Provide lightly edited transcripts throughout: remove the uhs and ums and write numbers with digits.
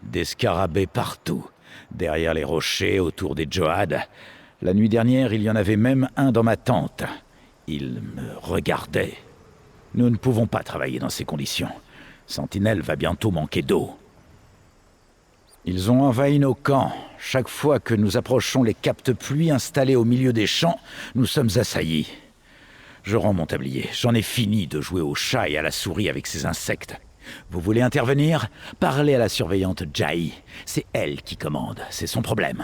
Des scarabées partout, derrière les rochers, autour des Djoad. La nuit dernière, il y en avait même un dans ma tente. Il me regardait. Nous ne pouvons pas travailler dans ces conditions. Sentinelle va bientôt manquer d'eau. Ils ont envahi nos camps. Chaque fois que nous approchons les capte-pluie installés au milieu des champs, nous sommes assaillis. Je rends mon tablier. J'en ai fini de jouer au chat et à la souris avec ces insectes. Vous voulez intervenir? Parlez à la surveillante Jai. C'est elle qui commande. C'est son problème.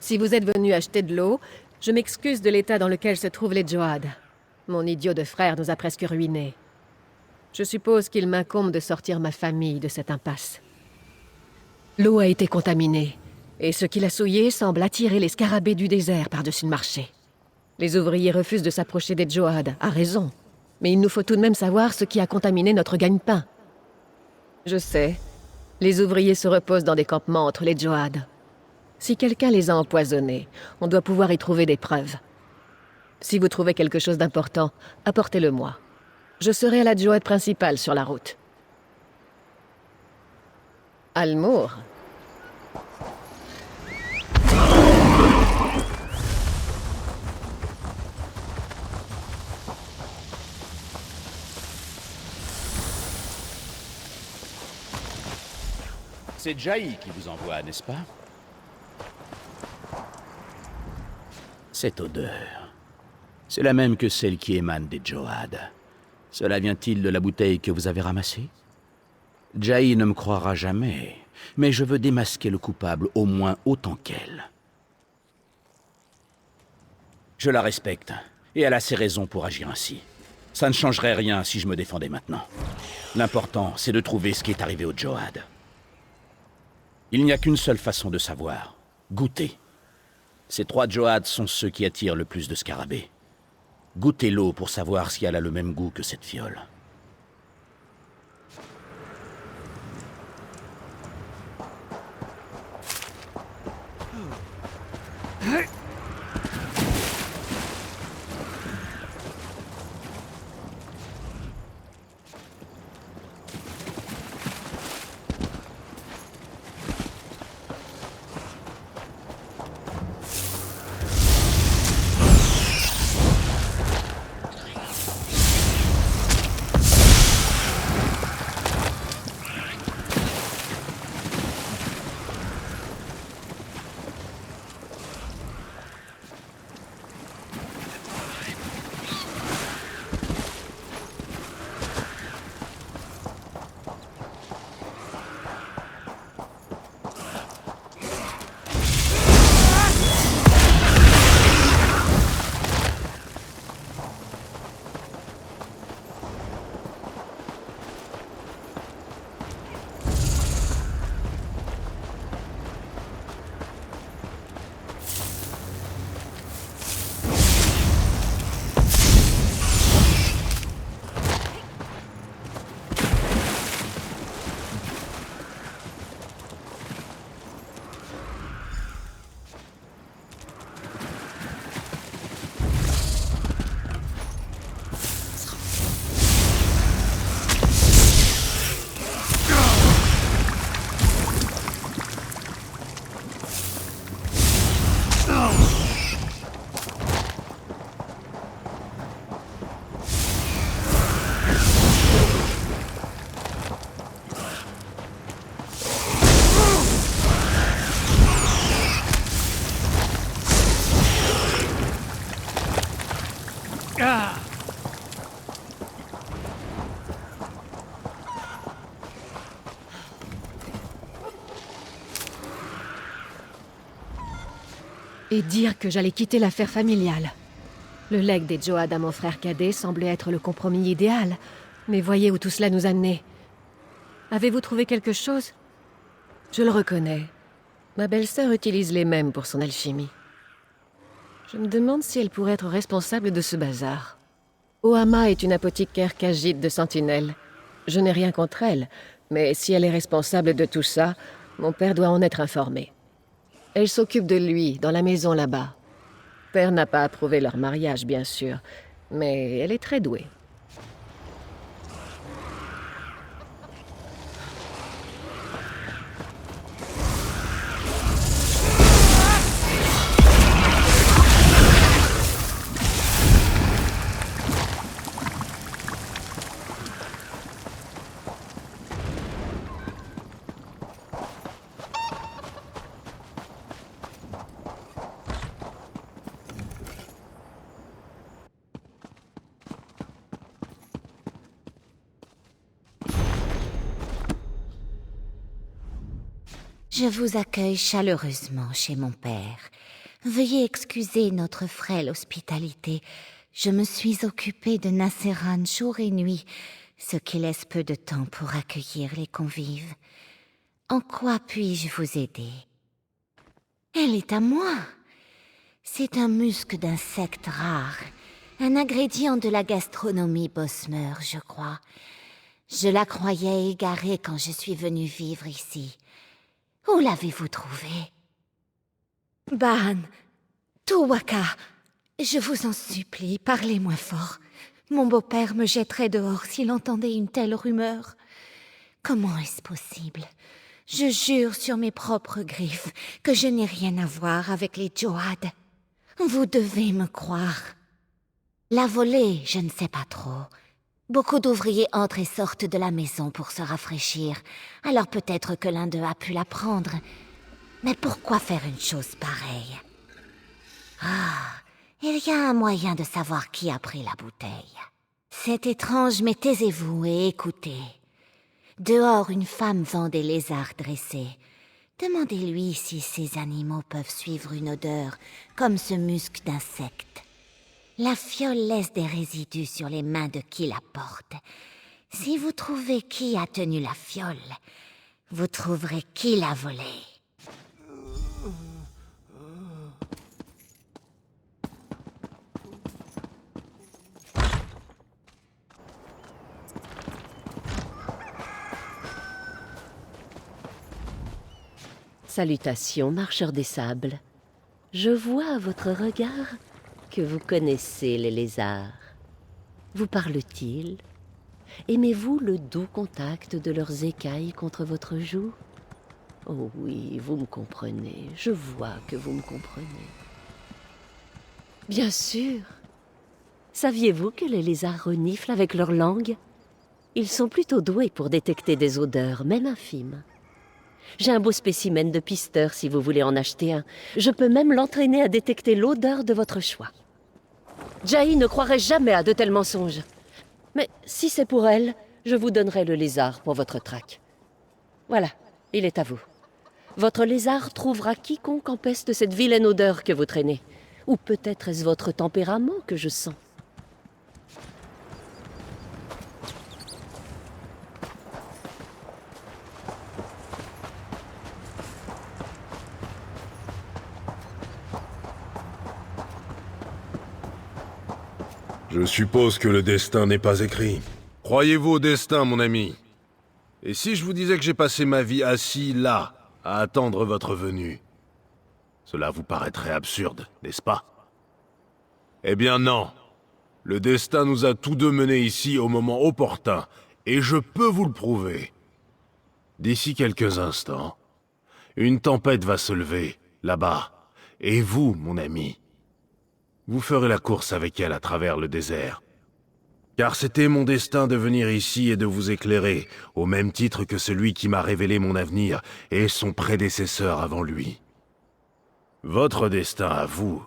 Si vous êtes venu acheter de l'eau, je m'excuse de l'état dans lequel se trouvent les Djoad. Mon idiot de frère nous a presque ruinés. Je suppose qu'il m'incombe de sortir ma famille de cette impasse. L'eau a été contaminée, et ce qui l'a souillée semble attirer les scarabées du désert par-dessus le marché. Les ouvriers refusent de s'approcher des Djoad, à raison. Mais il nous faut tout de même savoir ce qui a contaminé notre gagne-pain. Je sais, les ouvriers se reposent dans des campements entre les Djoad. Si quelqu'un les a empoisonnés, on doit pouvoir y trouver des preuves. Si vous trouvez quelque chose d'important, apportez-le-moi. Je serai à la Djoad principale sur la route. Almour. C'est Jai qui vous envoie, n'est-ce pas? Cette odeur, c'est la même que celle qui émane des Djoad. Cela vient-il de la bouteille que vous avez ramassée? Jai ne me croira jamais, mais je veux démasquer le coupable au moins autant qu'elle. Je la respecte, et elle a ses raisons pour agir ainsi. Ça ne changerait rien si je me défendais maintenant. L'important, c'est de trouver ce qui est arrivé aux Djoad. Il n'y a qu'une seule façon de savoir. Goûter. Ces 3 Djoad sont ceux qui attirent le plus de scarabées. Goûtez l'eau pour savoir si elle a le même goût que cette fiole. Et dire que j'allais quitter l'affaire familiale. Le legs des Joad à mon frère cadet semblait être le compromis idéal. Mais voyez où tout cela nous a menés. Avez-vous trouvé quelque chose? Je le reconnais. Ma belle-sœur utilise les mêmes pour son alchimie. Je me demande si elle pourrait être responsable de ce bazar. Ohama est une apothicaire Khajiit de Sentinelle. Je n'ai rien contre elle, mais si elle est responsable de tout ça, mon père doit en être informé. Elle s'occupe de lui, dans la maison là-bas. Père n'a pas approuvé leur mariage, bien sûr, mais elle est très douée. Je vous accueille chaleureusement chez mon père. Veuillez excuser notre frêle hospitalité. Je me suis occupée de Nasseran jour et nuit, ce qui laisse peu de temps pour accueillir les convives. En quoi puis-je vous aider? Elle est à moi. C'est un musc d'insecte rare, un ingrédient de la gastronomie Bosmer, je crois. Je la croyais égarée quand je suis venue vivre ici. Où l'avez-vous trouvé? Ban, Tuwaka, je vous en supplie, parlez moins fort. Mon beau-père me jetterait dehors s'il entendait une telle rumeur. Comment est-ce possible? Je jure sur mes propres griffes que je n'ai rien à voir avec les Joad. Vous devez me croire. La volée, je ne sais pas trop. Beaucoup d'ouvriers entrent et sortent de la maison pour se rafraîchir, alors peut-être que l'un d'eux a pu la prendre. Mais pourquoi faire une chose pareille? Il y a un moyen de savoir qui a pris la bouteille. C'est étrange, mais taisez-vous et écoutez. Dehors, une femme vend des lézards dressés. Demandez-lui si ces animaux peuvent suivre une odeur, comme ce musc d'insecte. La fiole laisse des résidus sur les mains de qui la porte. Si vous trouvez qui a tenu la fiole, vous trouverez qui l'a volée. Salutations, marcheurs des sables. Je vois à votre regard que vous connaissez les lézards. Vous parlent-ils? Aimez-vous le doux contact de leurs écailles contre votre joue? Oh oui, vous me comprenez. Je vois que vous me comprenez. Bien sûr. Saviez-vous que les lézards reniflent avec leur langue? Ils sont plutôt doués pour détecter des odeurs, même infimes. J'ai un beau spécimen de pisteur si vous voulez en acheter un. Je peux même l'entraîner à détecter l'odeur de votre choix. Jahi ne croirait jamais à de tels mensonges. Mais si c'est pour elle, je vous donnerai le lézard pour votre traque. Voilà, il est à vous. Votre lézard trouvera quiconque empeste cette vilaine odeur que vous traînez. Ou peut-être est-ce votre tempérament que je sens. Je suppose que le destin n'est pas écrit. Croyez-vous au destin, mon ami? Et si je vous disais que j'ai passé ma vie assis là, à attendre votre venue? Cela vous paraîtrait absurde, n'est-ce pas? Eh bien non. Le destin nous a tous deux menés ici au moment opportun, et je peux vous le prouver. D'ici quelques instants, une tempête va se lever, là-bas, et vous, mon ami, vous ferez la course avec elle à travers le désert. Car c'était mon destin de venir ici et de vous éclairer, au même titre que celui qui m'a révélé mon avenir et son prédécesseur avant lui. Votre destin à vous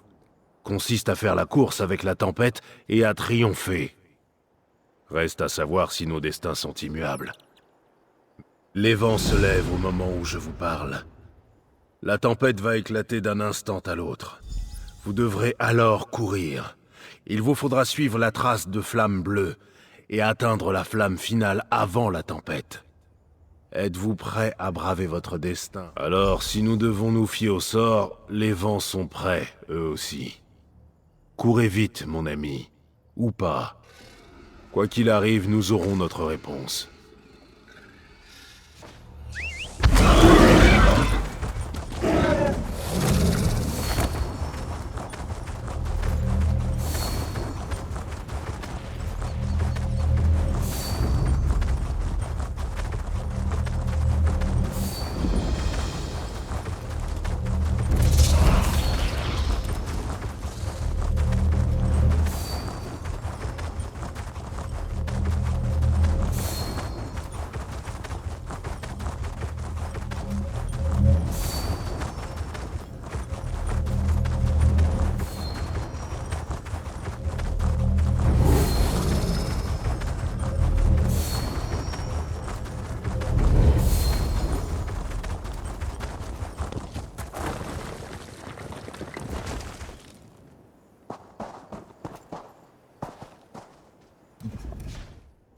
consiste à faire la course avec la tempête et à triompher. Reste à savoir si nos destins sont immuables. Les vents se lèvent au moment où je vous parle. La tempête va éclater d'un instant à l'autre. Vous devrez alors courir. Il vous faudra suivre la trace de Flamme Bleue et atteindre la flamme finale avant la tempête. Êtes-vous prêt à braver votre destin? Alors, si nous devons nous fier au sort, les vents sont prêts, eux aussi. Courez vite, mon ami. Ou pas. Quoi qu'il arrive, nous aurons notre réponse.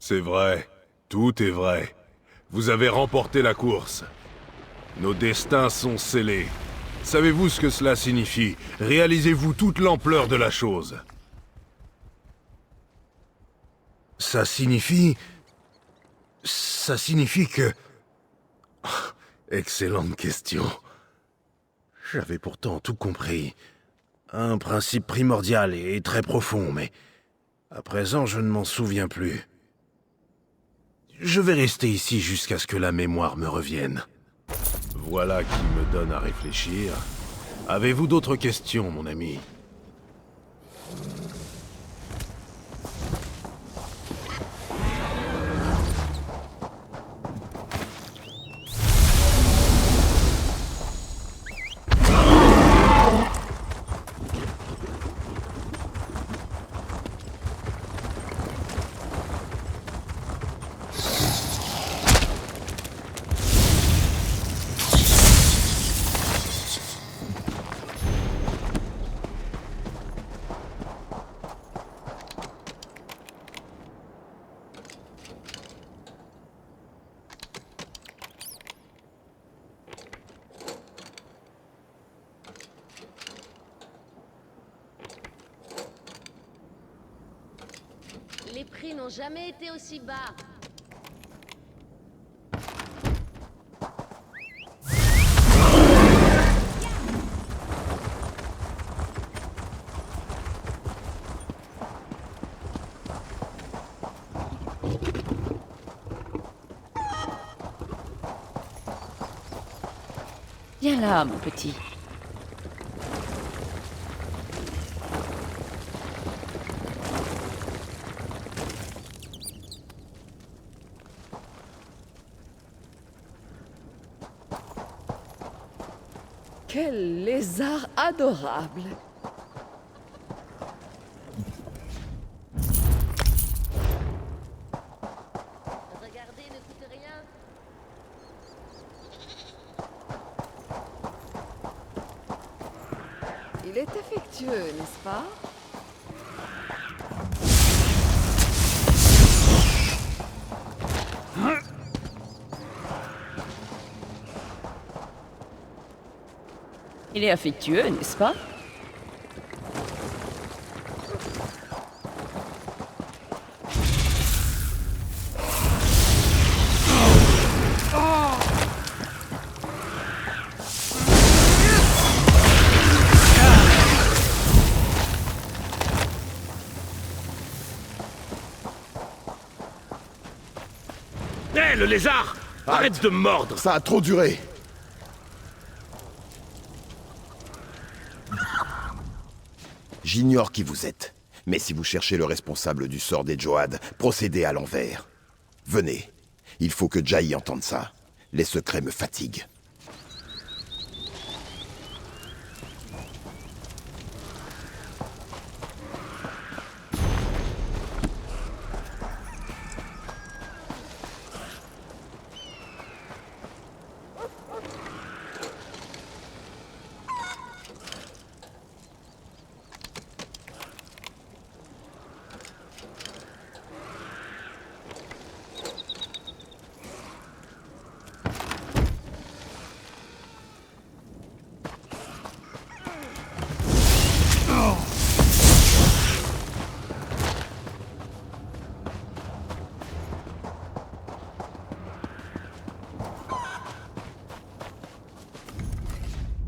C'est vrai. Tout est vrai. Vous avez remporté la course. Nos destins sont scellés. Savez-vous ce que cela signifie? Réalisez-vous toute l'ampleur de la chose. Ça signifie que... Excellente question. J'avais pourtant tout compris. Un principe primordial et très profond, mais... à présent, je ne m'en souviens plus. Je vais rester ici jusqu'à ce que la mémoire me revienne. Voilà qui me donne à réfléchir. Avez-vous d'autres questions, mon ami? Les prix n'ont jamais été aussi bas. Viens là, mon petit. Quel lézard adorable! Regardez, ne coûte rien. Il est affectueux, n'est-ce pas? Il est affectueux, n'est-ce pas? Hé, le lézard! Arrête de me mordre! Ça a trop duré. J'ignore qui vous êtes, mais si vous cherchez le responsable du sort des Joad, procédez à l'envers. Venez, il faut que Jaï entende ça. Les secrets me fatiguent.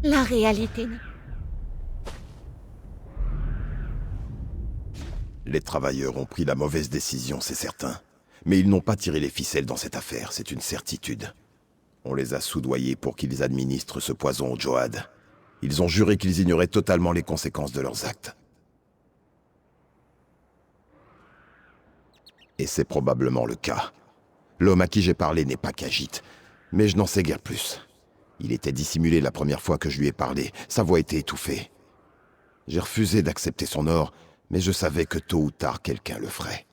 La réalité... Les travailleurs ont pris la mauvaise décision, c'est certain. Mais ils n'ont pas tiré les ficelles dans cette affaire, c'est une certitude. On les a soudoyés pour qu'ils administrent ce poison au Joad. Ils ont juré qu'ils ignoraient totalement les conséquences de leurs actes. Et c'est probablement le cas. L'homme à qui j'ai parlé n'est pas Khajiit, mais je n'en sais guère plus. Il était dissimulé la première fois que je lui ai parlé, sa voix était étouffée. J'ai refusé d'accepter son or, mais je savais que tôt ou tard quelqu'un le ferait.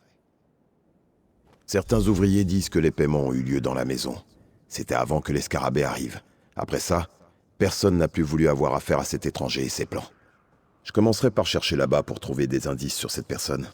Certains ouvriers disent que les paiements ont eu lieu dans la maison. C'était avant que les scarabées arrivent. Après ça, personne n'a plus voulu avoir affaire à cet étranger et ses plans. Je commencerai par chercher là-bas pour trouver des indices sur cette personne.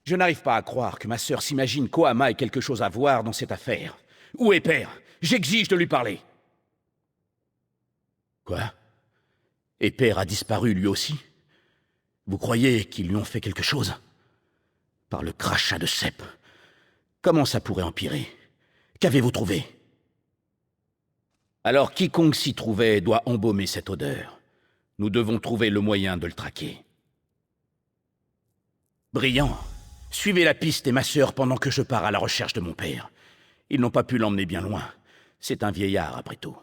Je n'arrive pas à croire que ma sœur s'imagine qu'Ohama ait quelque chose à voir dans cette affaire. Où est Père? J'exige de lui parler. Quoi? Et Père a disparu lui aussi? Vous croyez qu'ils lui ont fait quelque chose? Par le crachat de Cep. Comment ça pourrait empirer? Qu'avez-vous trouvé? Alors quiconque s'y trouvait doit embaumer cette odeur. Nous devons trouver le moyen de le traquer. Brillant. Suivez la piste et ma sœur pendant que je pars à la recherche de mon père. Ils n'ont pas pu l'emmener bien loin. C'est un vieillard, après tout.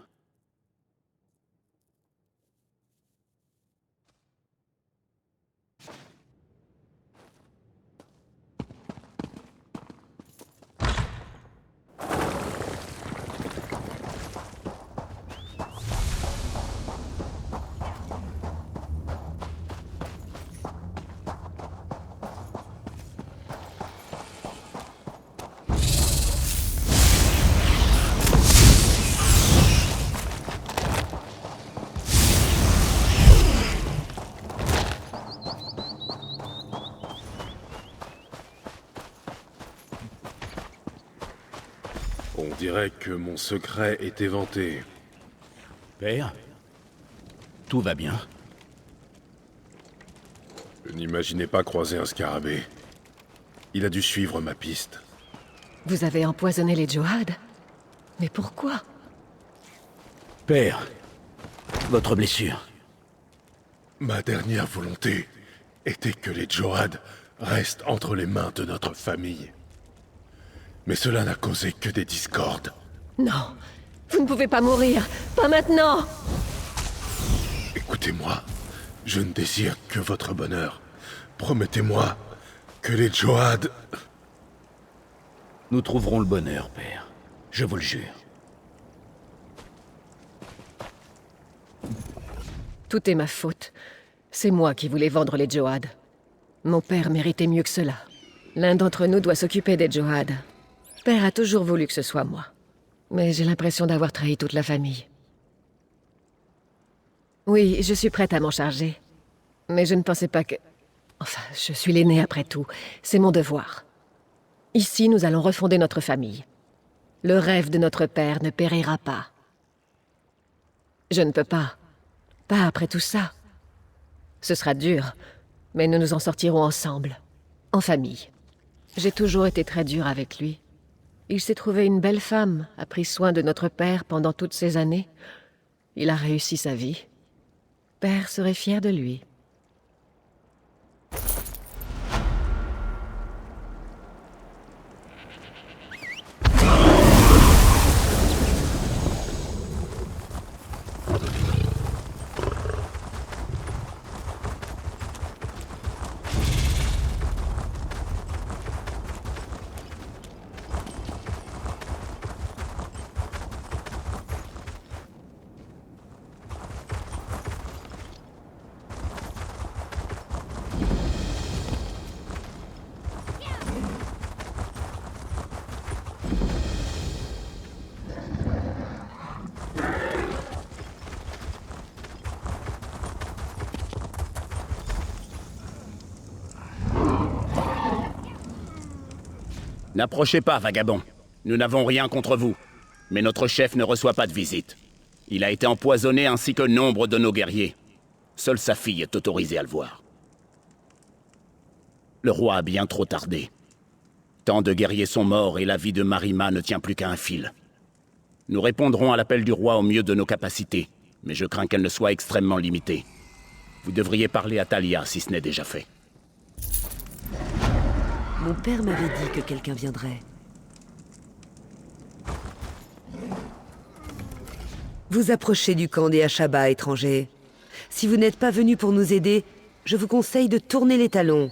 On dirait que mon secret est éventé. Père? Tout va bien? Je n'imaginais pas croiser un scarabée. Il a dû suivre ma piste. Vous avez empoisonné les Joad? Mais pourquoi? Père, votre blessure. Ma dernière volonté était que les Joad restent entre les mains de notre famille. Mais cela n'a causé que des discordes. Non, vous ne pouvez pas mourir. Pas maintenant. Écoutez-moi, je ne désire que votre bonheur. Promettez-moi que les Joad... Nous trouverons le bonheur, Père. Je vous le jure. Tout est ma faute. C'est moi qui voulais vendre les Joad. Mon père méritait mieux que cela. L'un d'entre nous doit s'occuper des Joad. Père a toujours voulu que ce soit moi. Mais j'ai l'impression d'avoir trahi toute la famille. Oui, je suis prête à m'en charger. Mais je ne pensais pas que... Enfin, je suis l'aînée après tout. C'est mon devoir. Ici, nous allons refonder notre famille. Le rêve de notre père ne périra pas. Je ne peux pas. Pas après tout ça. Ce sera dur, mais nous nous en sortirons ensemble. En famille. J'ai toujours été très dure avec lui. Il s'est trouvé une belle femme, a pris soin de notre père pendant toutes ces années. Il a réussi sa vie. Père serait fier de lui. N'approchez pas, vagabond. Nous n'avons rien contre vous. Mais notre chef ne reçoit pas de visite. Il a été empoisonné ainsi que nombre de nos guerriers. Seule sa fille est autorisée à le voir. Le roi a bien trop tardé. Tant de guerriers sont morts et la vie de Marima ne tient plus qu'à un fil. Nous répondrons à l'appel du roi au mieux de nos capacités, mais je crains qu'elle ne soit extrêmement limitée. Vous devriez parler à Talia si ce n'est déjà fait. Mon père m'avait dit que quelqu'un viendrait. Vous approchez du camp des Ashaba, étrangers. Si vous n'êtes pas venus pour nous aider, je vous conseille de tourner les talons.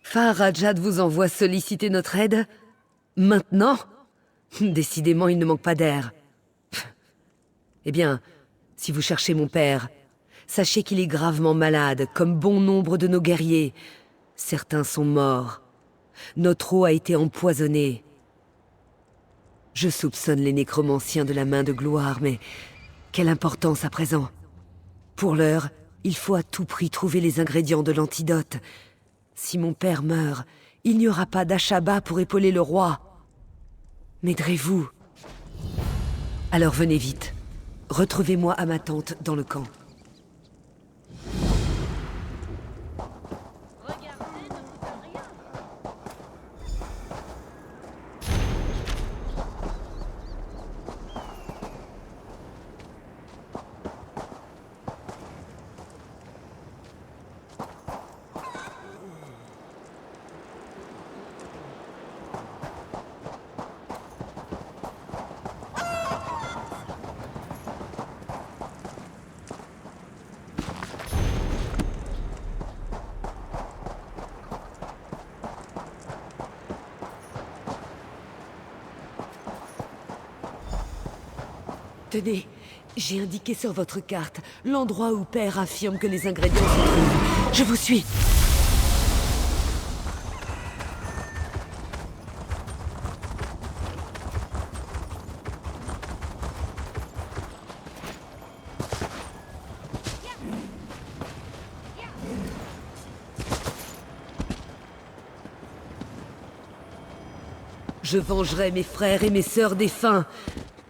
Farajad vous envoie solliciter notre aide? Maintenant? Décidément, il ne manque pas d'air. Eh bien, si vous cherchez mon père, sachez qu'il est gravement malade, comme bon nombre de nos guerriers. Certains sont morts. Notre eau a été empoisonnée. Je soupçonne les nécromanciens de la main de gloire, mais quelle importance à présent? Pour l'heure, il faut à tout prix trouver les ingrédients de l'antidote. Si mon père meurt, il n'y aura pas d'Ashaba pour épauler le roi. M'aiderez-vous? Alors venez vite. Retrouvez-moi à ma tante dans le camp. Tenez, j'ai indiqué sur votre carte l'endroit où Père affirme que les ingrédients se trouvent. Je vous suis. Je vengerai mes frères et mes sœurs défunts,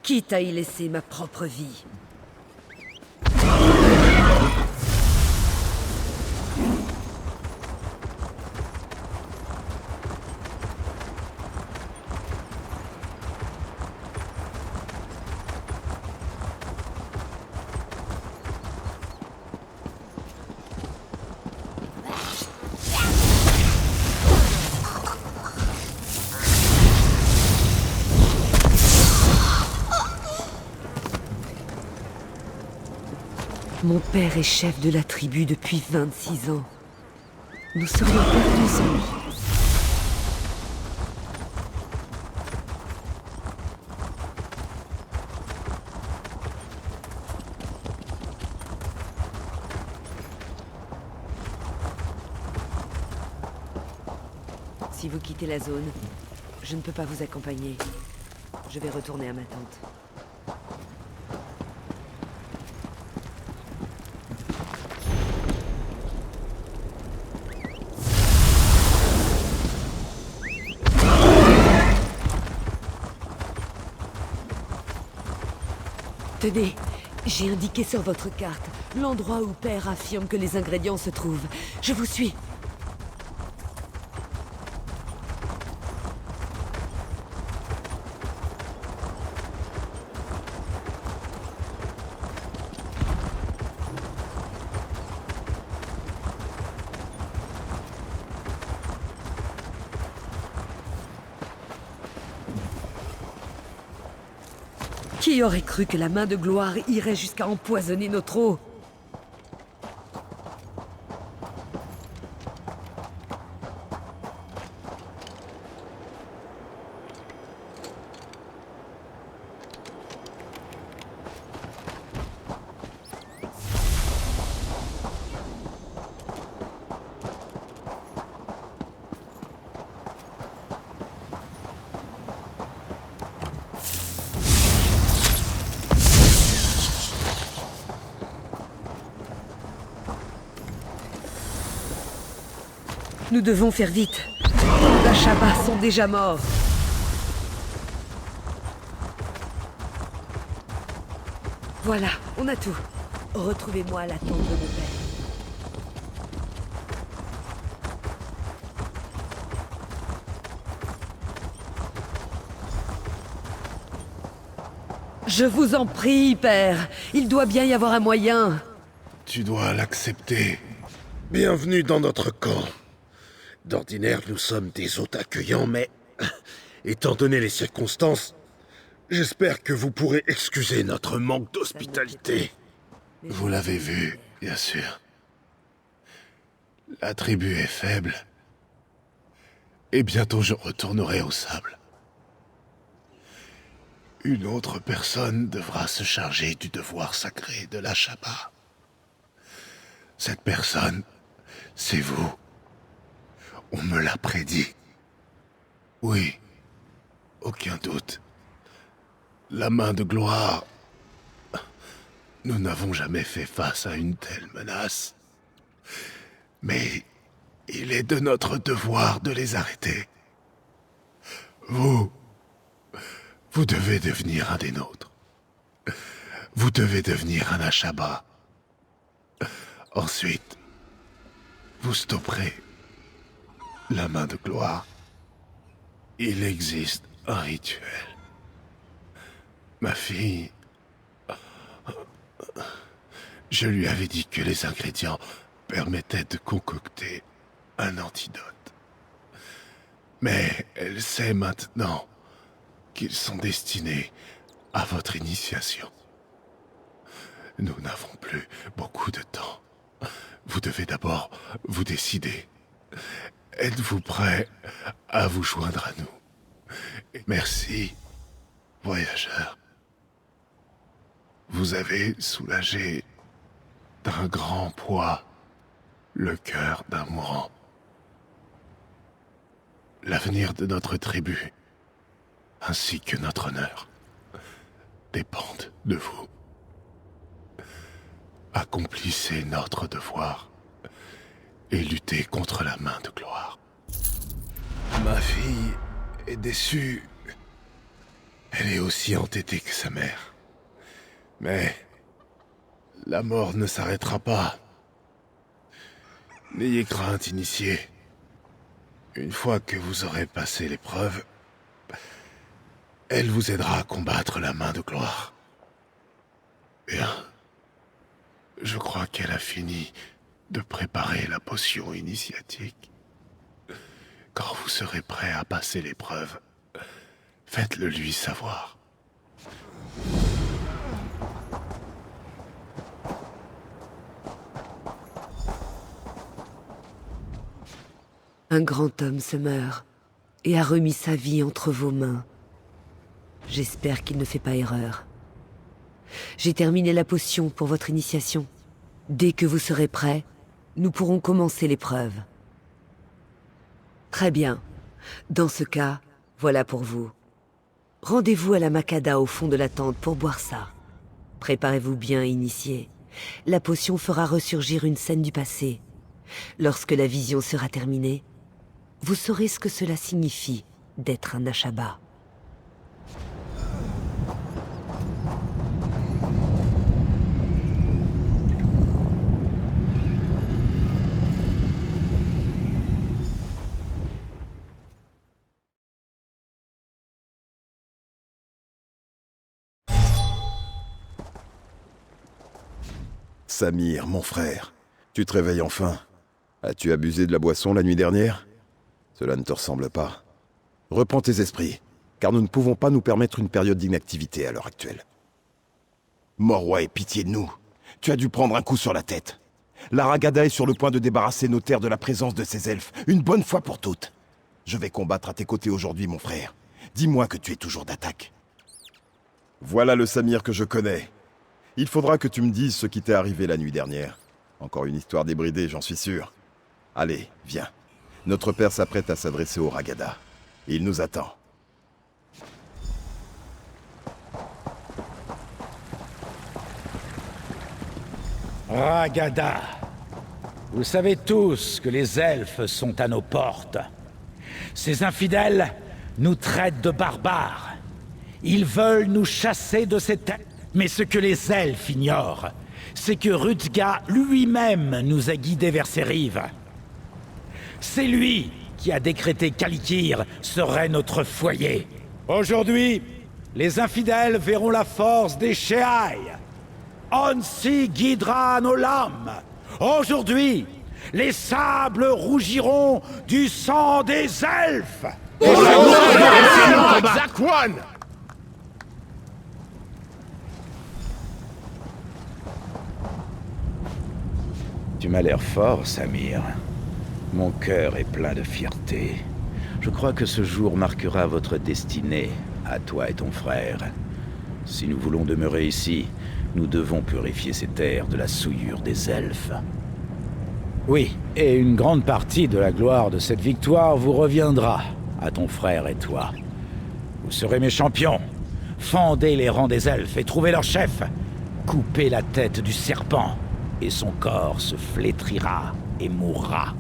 quitte à y laisser ma propre vie. Mon père est chef de la tribu depuis 26 ans. Nous serions perdus sans lui. Si vous quittez la zone, je ne peux pas vous accompagner. Je vais retourner à ma tante. Tenez, j'ai indiqué sur votre carte l'endroit où Père affirme que les ingrédients se trouvent. Je vous suis. Qui aurait cru que la main de gloire irait jusqu'à empoisonner notre eau? Nous devons faire vite. Ashaba sont déjà morts. Voilà, on a tout. Retrouvez-moi à la tente de mon père. Je vous en prie, père. Il doit bien y avoir un moyen. Tu dois l'accepter. Bienvenue dans notre camp. D'ordinaire, nous sommes des hôtes accueillants, mais... étant donné les circonstances, j'espère que vous pourrez excuser notre manque d'hospitalité. Vous l'avez vu, bien sûr. La tribu est faible. Et bientôt je retournerai au sable. Une autre personne devra se charger du devoir sacré de l'Ashaba. Cette personne, c'est vous. On me l'a prédit. Oui, aucun doute. La main de gloire. Nous n'avons jamais fait face à une telle menace. Mais il est de notre devoir de les arrêter. Vous devez devenir un des nôtres. Vous devez devenir un Ashaba. Ensuite, vous stopperez la main de gloire. Il existe un rituel. Ma fille... Je lui avais dit que les ingrédients permettaient de concocter un antidote. Mais elle sait maintenant qu'ils sont destinés à votre initiation. Nous n'avons plus beaucoup de temps. Vous devez d'abord vous décider. Êtes-vous prêt à vous joindre à nous? Merci, voyageurs. Vous avez soulagé d'un grand poids le cœur d'un mourant. L'avenir de notre tribu, ainsi que notre honneur, dépendent de vous. Accomplissez notre devoir et luttez contre la main de gloire. Ma fille est déçue. Elle est aussi entêtée que sa mère. Mais la mort ne s'arrêtera pas. N'ayez crainte, initié. Une fois que vous aurez passé l'épreuve, elle vous aidera à combattre la main de gloire. Bien. Je crois qu'elle a fini de préparer la potion initiatique. Quand vous serez prêt à passer l'épreuve, faites-le lui savoir. Un grand homme se meurt et a remis sa vie entre vos mains. J'espère qu'il ne fait pas erreur. J'ai terminé la potion pour votre initiation. Dès que vous serez prêts, nous pourrons commencer l'épreuve. Très bien. Dans ce cas, voilà pour vous. Rendez-vous à la Makada au fond de la tente pour boire ça. Préparez-vous bien, initié. La potion fera ressurgir une scène du passé. Lorsque la vision sera terminée, vous saurez ce que cela signifie d'être un Ashaba. Samir, mon frère, tu te réveilles enfin. As-tu abusé de la boisson la nuit dernière? Cela ne te ressemble pas. Reprends tes esprits, car nous ne pouvons pas nous permettre une période d'inactivité à l'heure actuelle. Morwa ait pitié de nous. Tu as dû prendre un coup sur la tête. La Ragada est sur le point de débarrasser nos terres de la présence de ces elfes, une bonne fois pour toutes. Je vais combattre à tes côtés aujourd'hui, mon frère. Dis-moi que tu es toujours d'attaque. Voilà le Samir que je connais. Il faudra que tu me dises ce qui t'est arrivé la nuit dernière. Encore une histoire débridée, j'en suis sûr. Allez, viens. Notre père s'apprête à s'adresser au Ragada. Il nous attend. Ragada, vous savez tous que les elfes sont à nos portes. Ces infidèles nous traitent de barbares. Ils veulent nous chasser de cette terre. Mais ce que les elfes ignorent, c'est que Rutga lui-même nous a guidés vers ces rives. C'est lui qui a décrété qu'Alikir serait notre foyer. Aujourd'hui, les infidèles verront la force des Sheai. Onsi guidera nos lames. Aujourd'hui, les sables rougiront du sang des elfes. Zakwan! Tu m'as l'air fort, Samir. Mon cœur est plein de fierté. Je crois que ce jour marquera votre destinée, à toi et ton frère. Si nous voulons demeurer ici, nous devons purifier ces terres de la souillure des elfes. Oui, et une grande partie de la gloire de cette victoire vous reviendra, à ton frère et toi. Vous serez mes champions. Fendez les rangs des elfes et trouvez leur chef. Coupez la tête du serpent, et son corps se flétrira et mourra.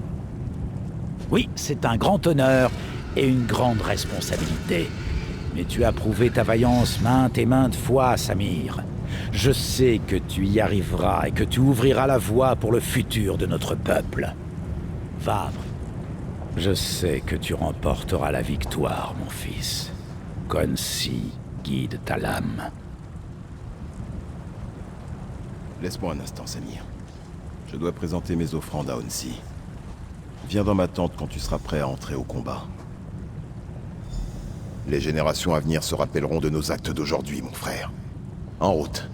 Oui, c'est un grand honneur et une grande responsabilité. Mais tu as prouvé ta vaillance maintes et maintes fois, Samir. Je sais que tu y arriveras et que tu ouvriras la voie pour le futur de notre peuple. Vabre, je sais que tu remporteras la victoire, mon fils. Konsi guide ta lame. Laisse-moi un instant, Samir. Je dois présenter mes offrandes à Onsi. Viens dans ma tente quand tu seras prêt à entrer au combat. Les générations à venir se rappelleront de nos actes d'aujourd'hui, mon frère. En route.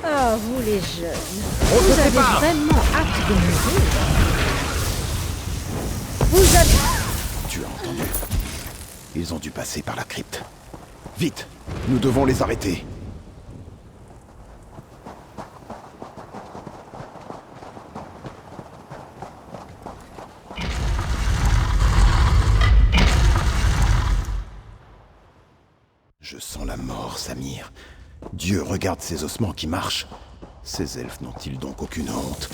Oh, vous les jeunes, vous avez vraiment hâte de mourir. Vous avez... Tu as entendu? Ils ont dû passer par la crypte. Vite! Nous devons les arrêter. Je sens la mort, Samir. Dieu, regarde ces ossements qui marchent. Ces elfes n'ont-ils donc aucune honte?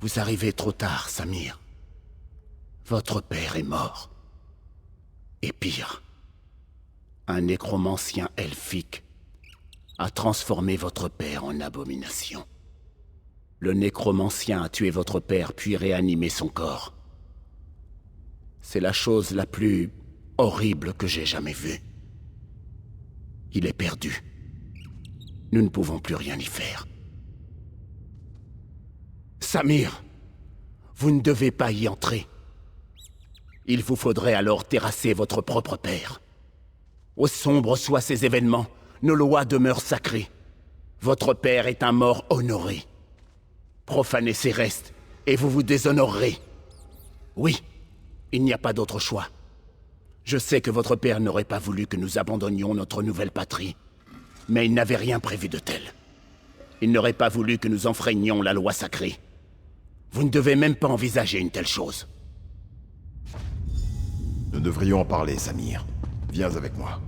Vous arrivez trop tard, Samir. Votre père est mort. Et pire, un nécromancien elfique a transformé votre père en abomination. Le nécromancien a tué votre père puis réanimé son corps. C'est la chose la plus horrible que j'ai jamais vue. Il est perdu. Nous ne pouvons plus rien y faire. Samir, vous ne devez pas y entrer. Il vous faudrait alors terrasser votre propre père. Au sombre soient ces événements, nos lois demeurent sacrées. Votre père est un mort honoré. Profanez ses restes, et vous vous déshonorerez. Oui, il n'y a pas d'autre choix. Je sais que votre père n'aurait pas voulu que nous abandonnions notre nouvelle patrie, mais il n'avait rien prévu de tel. Il n'aurait pas voulu que nous enfreignions la loi sacrée. Vous ne devez même pas envisager une telle chose. Nous devrions en parler, Samir. Viens avec moi.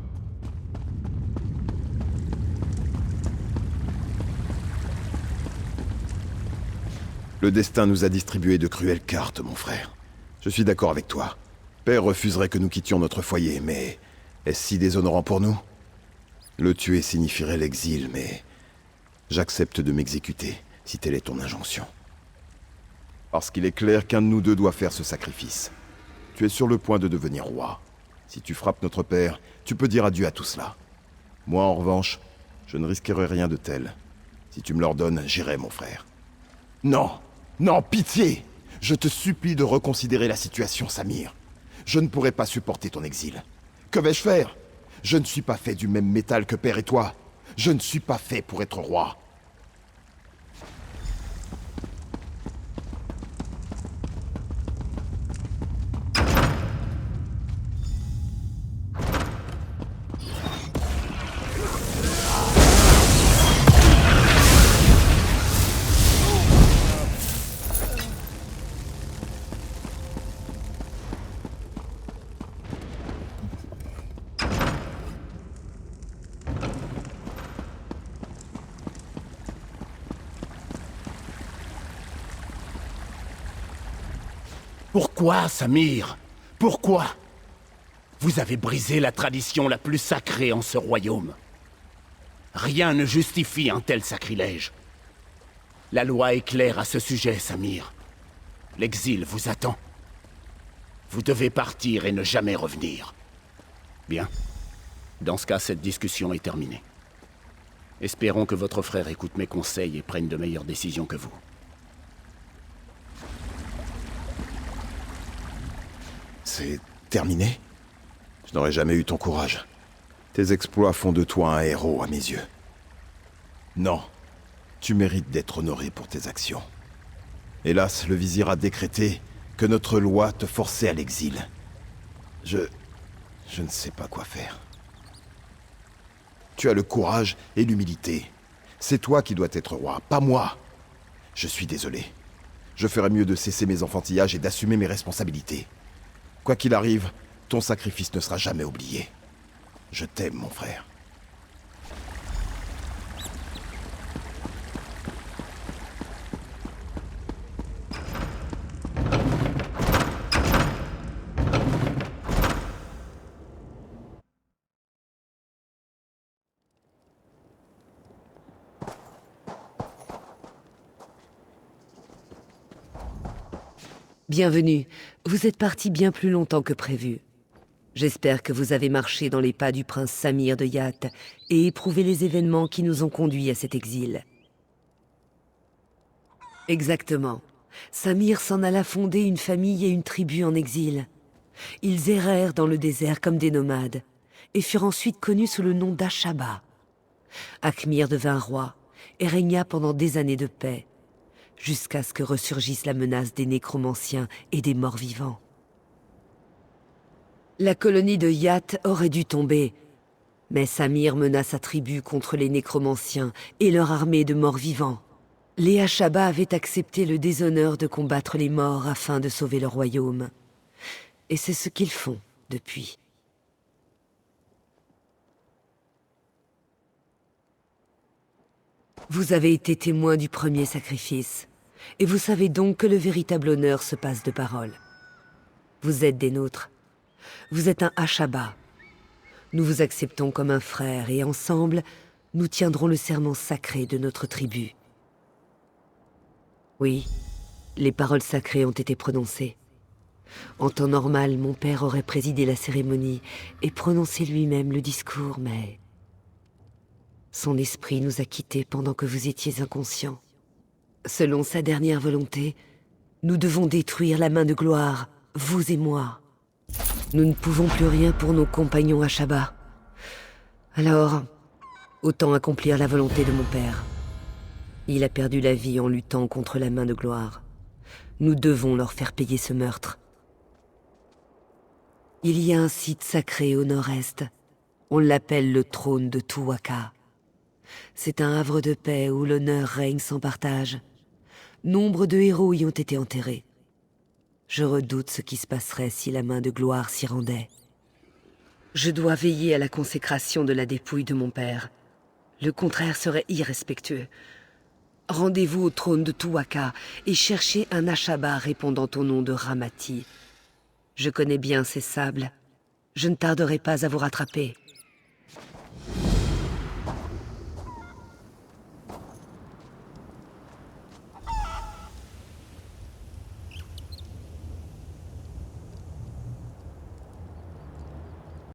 Le destin nous a distribué de cruelles cartes, mon frère. Je suis d'accord avec toi. Père refuserait que nous quittions notre foyer, mais est-ce si déshonorant pour nous? Le tuer signifierait l'exil, mais j'accepte de m'exécuter, si telle est ton injonction. Parce qu'il est clair qu'un de nous deux doit faire ce sacrifice. Tu es sur le point de devenir roi. Si tu frappes notre père, tu peux dire adieu à tout cela. Moi, en revanche, je ne risquerai rien de tel. Si tu me l'ordonnes, j'irai, mon frère. Non! Non, pitié! Je te supplie de reconsidérer la situation, Samir. Je ne pourrai pas supporter ton exil. Que vais-je faire? Je ne suis pas fait du même métal que père et toi. Je ne suis pas fait pour être roi. Pourquoi, Samir? Pourquoi? Vous avez brisé la tradition la plus sacrée en ce royaume. Rien ne justifie un tel sacrilège. La loi est claire à ce sujet, Samir. L'exil vous attend. Vous devez partir et ne jamais revenir. Bien. Dans ce cas, cette discussion est terminée. Espérons que votre frère écoute mes conseils et prenne de meilleures décisions que vous. C'est terminé? Je n'aurais jamais eu ton courage. Tes exploits font de toi un héros à mes yeux. Non, tu mérites d'être honoré pour tes actions. Hélas, le vizir a décrété que notre loi te forçait à l'exil. Je ne sais pas quoi faire. Tu as le courage et l'humilité. C'est toi qui dois être roi, pas moi. Je suis désolé. Je ferais mieux de cesser mes enfantillages et d'assumer mes responsabilités. Quoi qu'il arrive, ton sacrifice ne sera jamais oublié. Je t'aime, mon frère. Bienvenue. Vous êtes parti bien plus longtemps que prévu. J'espère que vous avez marché dans les pas du prince Samir de Yath et éprouvé les événements qui nous ont conduits à cet exil. Exactement. Samir s'en alla fonder une famille et une tribu en exil. Ils errèrent dans le désert comme des nomades et furent ensuite connus sous le nom d'Ashaba. Akhmir devint roi et régna pendant des années de paix, jusqu'à ce que ressurgisse la menace des nécromanciens et des morts-vivants. La colonie de Yath aurait dû tomber, mais Samir mena sa tribu contre les nécromanciens et leur armée de morts-vivants. Les Ashaba avaient accepté le déshonneur de combattre les morts afin de sauver leur royaume. Et c'est ce qu'ils font depuis. Vous avez été témoin du premier sacrifice. Et vous savez donc que le véritable honneur se passe de parole. Vous êtes des nôtres. Vous êtes un Ashaba. Nous vous acceptons comme un frère et ensemble, nous tiendrons le serment sacré de notre tribu. Oui, les paroles sacrées ont été prononcées. En temps normal, mon père aurait présidé la cérémonie et prononcé lui-même le discours, mais... son esprit nous a quittés pendant que vous étiez inconscients. Selon sa dernière volonté, nous devons détruire la main de gloire, vous et moi. Nous ne pouvons plus rien pour nos compagnons Ashaba. Alors, autant accomplir la volonté de mon père. Il a perdu la vie en luttant contre la main de gloire. Nous devons leur faire payer ce meurtre. Il y a un site sacré au nord-est. On l'appelle le trône de Tuwaka. C'est un havre de paix où l'honneur règne sans partage. Nombre de héros y ont été enterrés. Je redoute ce qui se passerait si la main de gloire s'y rendait. Je dois veiller à la consécration de la dépouille de mon père. Le contraire serait irrespectueux. Rendez-vous au trône de Tuwaka et cherchez un Ashaba répondant au nom de Ramati. Je connais bien ces sables. Je ne tarderai pas à vous rattraper.